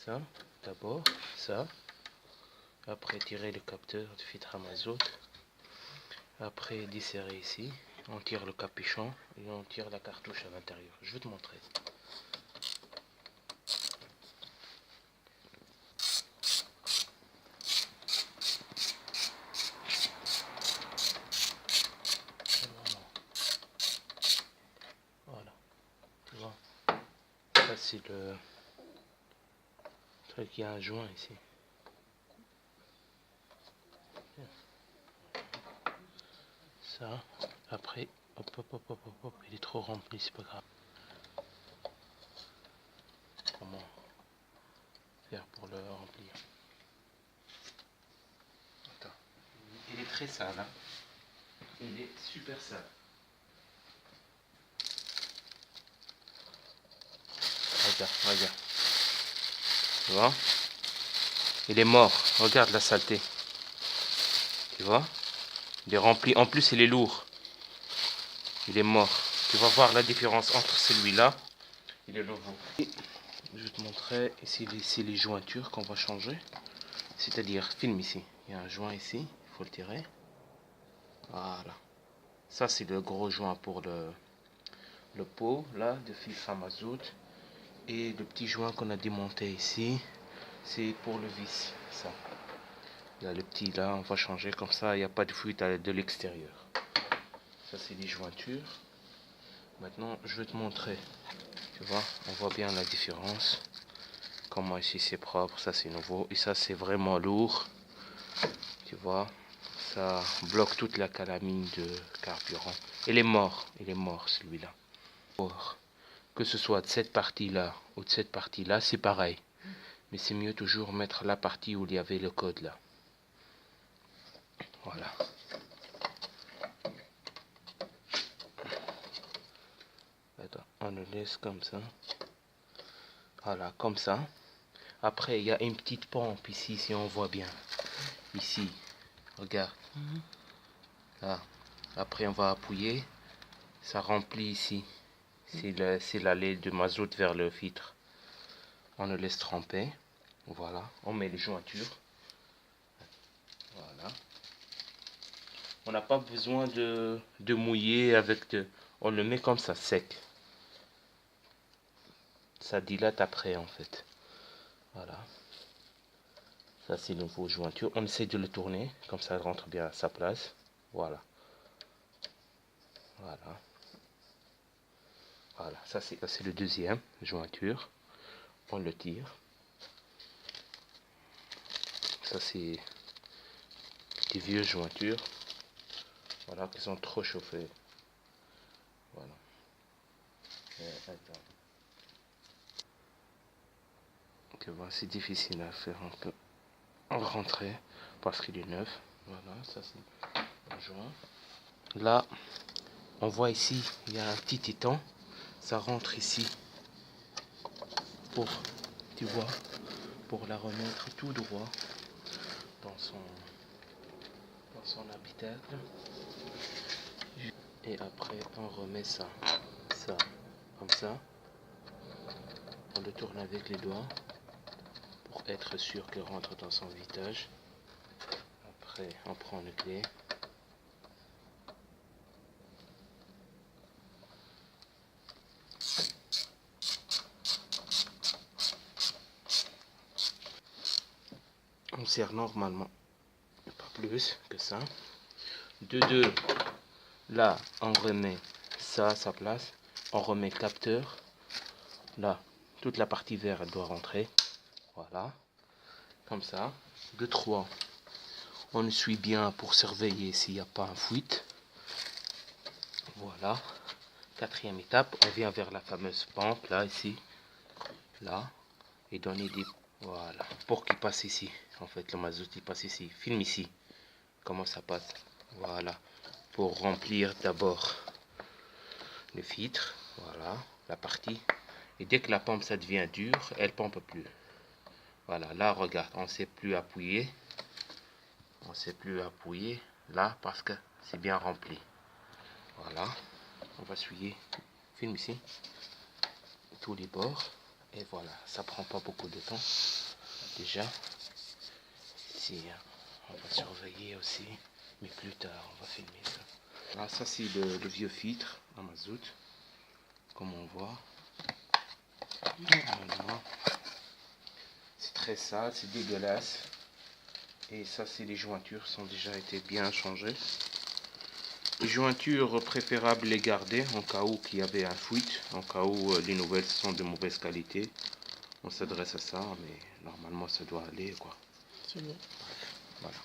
ça, d'abord, ça. Après, tirer le capteur de filtre à mazout. Après, desserrer ici. On tire le capuchon et on tire la cartouche à l'intérieur. Je vais te montrer. Voilà. Tu vois. Ça, c'est le truc. Il y a un joint ici. Ça. Après, hop, hop, hop, hop, hop, hop. Il est trop rempli, c'est pas grave. Comment faire pour le remplir? Attends. Il est très sale, hein. Il est super sale. Regarde, regarde. Tu vois? Il est mort. Regarde la saleté. Tu vois? Il est rempli. En plus, il est lourd. Il est mort. Tu vas voir la différence entre celui-là et le nouveau. Je vais te montrer ici les jointures qu'on va changer. C'est-à-dire, filme ici. Il y a un joint ici. Il faut le tirer. Voilà. Ça, c'est le gros joint pour le pot, là, de filtre à mazout. Et le petit joint qu'on a démonté ici, c'est pour le vis. Ça. Il y a le petit là, on va changer comme ça, il n'y a pas de fuite de l'extérieur. Ça, c'est les jointures. Maintenant, je vais te montrer. Tu vois, on voit bien la différence. Comment ici c'est propre, ça c'est nouveau. Et ça, c'est vraiment lourd. Tu vois, ça bloque toute la calamine de carburant. Il est mort celui-là. Que ce soit de cette partie-là ou de cette partie-là, c'est pareil. Mais c'est mieux toujours mettre la partie où il y avait le code là. Voilà. Attends, on le laisse comme ça. Voilà, comme ça. Après, il y a une petite pompe ici, si on voit bien. Ici, regarde. Là. Après, on va appuyer. Ça remplit ici. C'est la lait de mazout vers le filtre. On le laisse tremper. Voilà. On met les jointures. Voilà. On n'a pas besoin de mouiller avec de... On le met comme ça, sec. Ça dilate après, en fait. Voilà. Ça, c'est le nouveau jointure. On essaie de le tourner. Comme ça, il rentre bien à sa place. Voilà. Voilà. Voilà. Ça, c'est le deuxième jointure. On le tire. Ça, c'est des vieux jointures. Voilà, qui sont trop chauffées. Voilà. Attends. Tu vois, c'est difficile à faire un peu rentrer parce qu'il est neuf. Voilà, ça c'est un joint. Là, on voit ici, il y a un petit étang. Ça rentre ici pour, tu vois, pour la remettre tout droit dans son habitacle. Et après, on remet ça, comme ça. On le tourne avec les doigts pour être sûr qu'il rentre dans son vitage. Après, on prend une clé. On serre normalement, pas plus que ça. De deux, là, on remet ça à sa place. On remet le capteur. Là, toute la partie verte, elle doit rentrer. Voilà, comme ça. De 3, on essuie bien pour surveiller s'il n'y a pas un fuite. Voilà. Quatrième étape, on vient vers la fameuse pompe, là, ici. Là. Et donner des... Voilà. Pour qu'il passe ici. En fait, le mazout, il passe ici. Filme ici. Comment ça passe. Voilà. Pour remplir d'abord le filtre. Voilà. La partie. Et dès que la pompe, ça devient dur, elle pompe plus. Voilà. Là, regarde. On ne sait plus appuyer. On ne sait plus appuyer. Là, parce que c'est bien rempli. Voilà. On va essuyer. Filme ici. Tous les bords. Et voilà, ça prend pas beaucoup de temps. Déjà, ici, on va surveiller aussi, mais plus tard, on va filmer ça. Là, ça c'est le vieux filtre à mazout, comme on voit. Voilà. C'est très sale, c'est dégueulasse. Et ça, c'est les jointures, sont déjà été bien changées. Les jointures, préférable les garder en cas où il y avait un fuite, en cas où les nouvelles sont de mauvaise qualité. On s'adresse à ça, mais normalement ça doit aller quoi. C'est bon. Voilà.